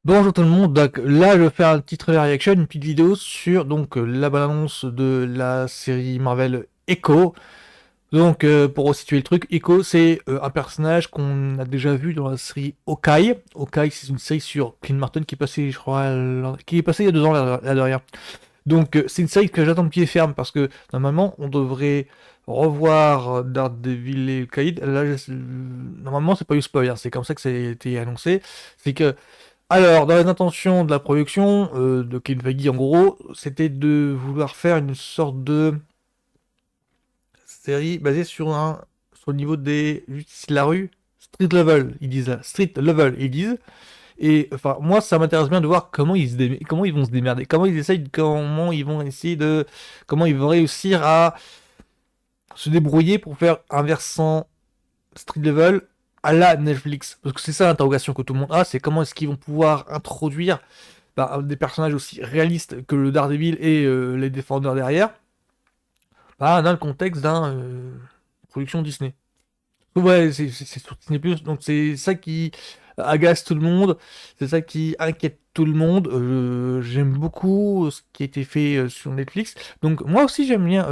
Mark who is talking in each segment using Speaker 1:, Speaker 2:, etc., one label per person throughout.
Speaker 1: Bonjour tout le monde, donc là je vais faire un petit trailer reaction, une petite vidéo sur la bande-annonce de la série Marvel Echo. Pour resituer le truc, Echo c'est un personnage qu'on a déjà vu dans la série Hawkeye. Hawkeye c'est une série sur Clint Martin qui est passé, je crois, qui est passé il y a 2 ans là derrière. C'est une série que j'attends de pied ferme parce que normalement on devrait revoir Daredevil et Hawkeye. Normalement c'est pas eu spoil, hein, c'est comme ça que ça a été annoncé. C'est que dans les intentions de la production de Kevin Feige, en gros, c'était de vouloir faire une sorte de série basée sur le niveau des justices de la rue, street level, ils disent, street level, ils disent. Et enfin, moi, ça m'intéresse bien de voir comment ils vont se démerder, comment ils vont réussir à se débrouiller pour faire un versant street level à la Netflix. Parce que c'est ça l'interrogation que tout le monde a, c'est comment est-ce qu'ils vont pouvoir introduire des personnages aussi réalistes que le Daredevil et les défendeurs derrière, dans le contexte d'un production Disney. Ouais, c'est sur Disney+, donc c'est ça qui agace tout le monde, c'est ça qui inquiète tout le monde. J'aime beaucoup ce qui a été fait sur Netflix, donc moi aussi j'aime bien.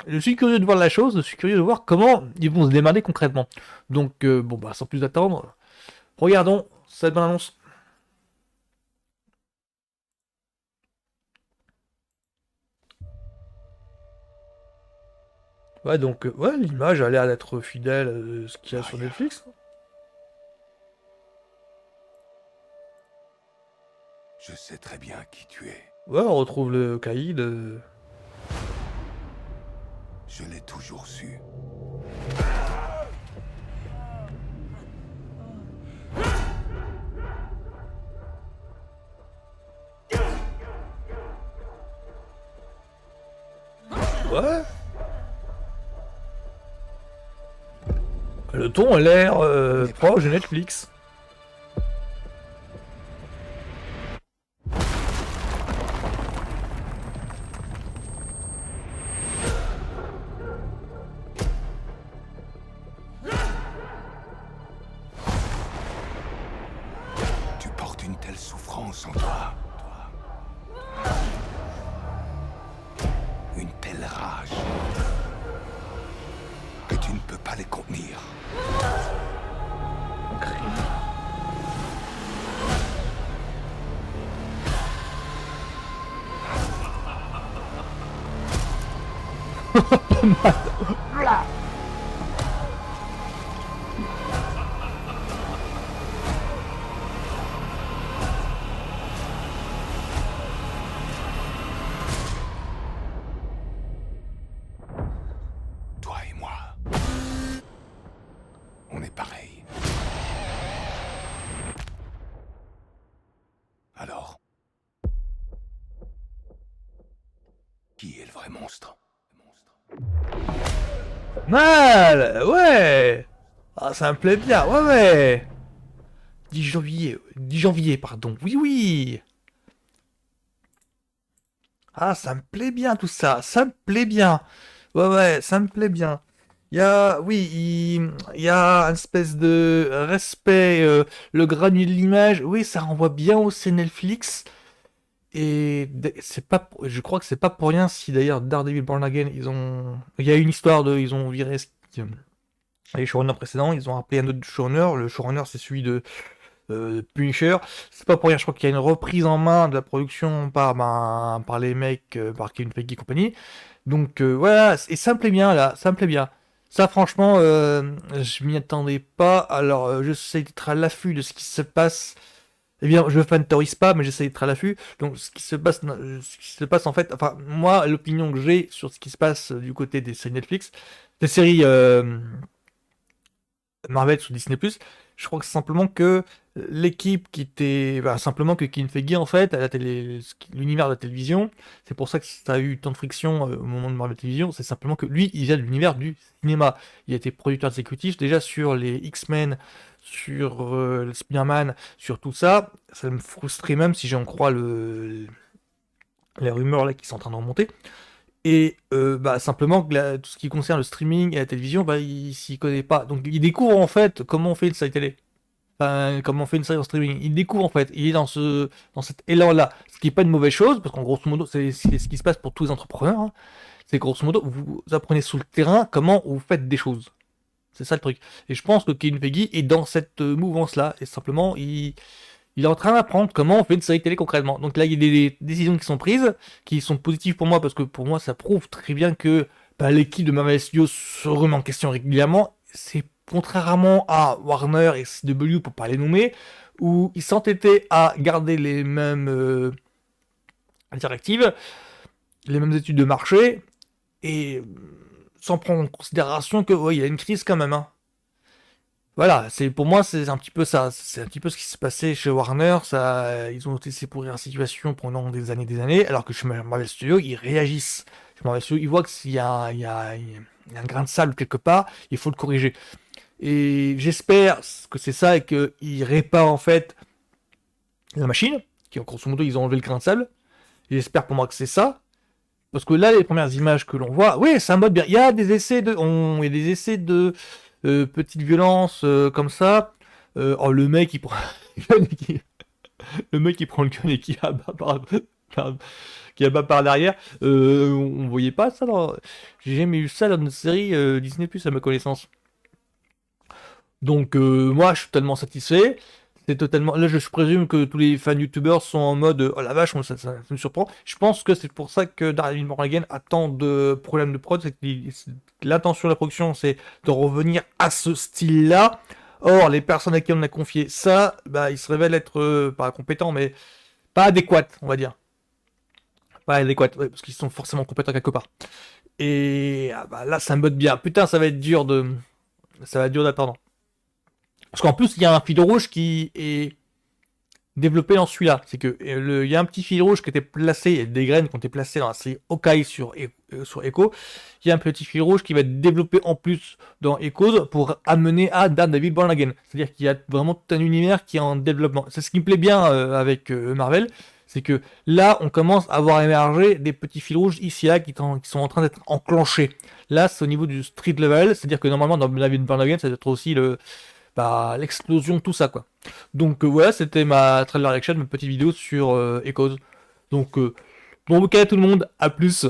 Speaker 1: Je suis curieux de voir la chose, je suis curieux de voir comment ils vont se démarrer concrètement. Sans plus attendre, regardons cette bonne annonce. Ouais, ouais, l'image a l'air d'être fidèle à ce qu'il y a sur
Speaker 2: Aria,
Speaker 1: Netflix.
Speaker 2: je sais très bien qui tu es.
Speaker 1: Ouais, on retrouve le caïd.
Speaker 2: Je l'ai toujours su.
Speaker 1: Ouais. Le ton a l'air
Speaker 2: N'aie pas
Speaker 1: proche de
Speaker 2: peur.
Speaker 1: Netflix.
Speaker 2: Tu portes une telle souffrance en toi. Une telle rage. Que tu ne peux pas les contenir. Toi et moi. On est pareil. Alors, qui est le vrai monstre?
Speaker 1: Mal. Ouais. Ah, ça me plaît bien. Ouais, ouais. 10 janvier. 10 janvier, pardon. Oui, oui. Ah, ça me plaît bien tout ça. Ça me plaît bien. Ouais, ouais, ça me plaît bien. Il y a une espèce de respect, le granule de l'image. Oui, ça renvoie bien au C Netflix. Je crois que c'est pas pour rien si d'ailleurs Daredevil Born Again, il y a une histoire ils ont viré les showrunners précédents, ils ont appelé un autre showrunner. Le showrunner c'est celui de Punisher. C'est pas pour rien, je crois qu'il y a une reprise en main de la production par les mecs, par Kevin Feige et compagnie. Voilà, et ça me plaît bien là, ça me plaît bien. Ça franchement, je m'y attendais pas. Alors je sais d'être à l'affût de ce qui se passe. Eh bien, je fantorise pas, mais j'essaie d'être à l'affût. Donc, ce qui se passe en fait, enfin, moi, l'opinion que j'ai sur ce qui se passe du côté des séries Netflix, des séries Marvel sur Disney+, je crois que c'est simplement que l'équipe qui était... simplement que Kevin Feige, en fait, à la télé, l'univers de la télévision, c'est pour ça que ça a eu tant de friction au moment de Marvel Télévision, c'est simplement que lui, il vient de l'univers du cinéma. Il a été producteur exécutif déjà sur les X-Men, sur le Spider-Man, sur tout ça. Ça me frustrait même si j'en crois les rumeurs là qui sont en train de remonter. Simplement que tout ce qui concerne le streaming et la télévision, il s'y connaît pas. Donc il découvre en fait comment on fait une série télé. enfin, comment on fait une série en streaming. Il découvre en fait, il est dans cet élan-là, ce qui n'est pas une mauvaise chose, parce qu'en grosso modo, c'est ce qui se passe pour tous les entrepreneurs, hein. C'est grosso modo, vous apprenez sous le terrain comment vous faites des choses. C'est ça le truc. Et je pense que Kevin Feige est dans cette mouvance-là, et simplement, il est en train d'apprendre comment on fait une série télé concrètement. Donc là, il y a des décisions qui sont prises, qui sont positives pour moi, parce que pour moi, ça prouve très bien que bah, l'équipe de Marvel Studios se remet en question régulièrement. C'est contrairement à Warner et CW, pour pas les nommer, où ils s'entêtaient à garder les mêmes directives, les mêmes études de marché, et sans prendre en considération que ouais, il y a une crise quand même, hein. Voilà, c'est pour moi c'est un petit peu ça, c'est un petit peu ce qui s'est passé chez Warner, ça, ils ont laissé pourrir la situation pendant des années, alors que chez Marvel Studios, ils réagissent. Chez Marvel Studios, ils voient que s'il y a, il y a un grain de sable quelque part, il faut le corriger. Et j'espère que c'est ça et qu'ils réparent en fait la machine, qui en grosso modo ils ont enlevé le grain de sable. Et j'espère pour moi que c'est ça. Parce que là, les premières images que l'on voit, oui, c'est un mode bien. Il y a des essais il y a des essais de petites violences comme ça. Oh, le mec, il prend le mec, il prend le gun et qui abat qui abat par derrière. On voyait pas ça dans... J'ai jamais eu ça dans une série Disney+, à ma connaissance. Donc, moi, je suis totalement satisfait. C'est totalement. Là, je présume que tous les fans youtubeurs sont en mode oh la vache, ça me surprend. Je pense que c'est pour ça que Daredevil Morgan a tant de problèmes de prod. C'est que l'intention de la production, c'est de revenir à ce style-là. Or, les personnes à qui on a confié ça, bah, ils se révèlent être pas compétents, mais pas adéquats, on va dire. Pas adéquats, ouais, parce qu'ils sont forcément compétents quelque part. Et ah, bah, là, ça me botte bien. Putain, ça va être dur de. Ça va être dur d'attendre. Parce qu'en plus, il y a un fil rouge qui est développé dans celui-là. C'est que il y a un petit fil rouge qui était placé, il y a des graines qui ont été placées dans la série Hawkeye sur Echo. Il y a un petit fil rouge qui va être développé en plus dans Echoes pour amener à Daredevil Born Again. C'est-à-dire qu'il y a vraiment tout un univers qui est en développement. C'est ce qui me plaît bien avec Marvel. C'est que là, on commence à voir émerger des petits fils rouges ici et là qui sont en train d'être enclenchés. Là, c'est au niveau du street level. C'est-à-dire que normalement, dans Daredevil Born Again, ça doit être aussi bah, l'explosion, tout ça quoi. Donc voilà, c'était ma trailer reaction, ma petite vidéo sur Echoes. Donc bon week-end à tout le monde, à plus.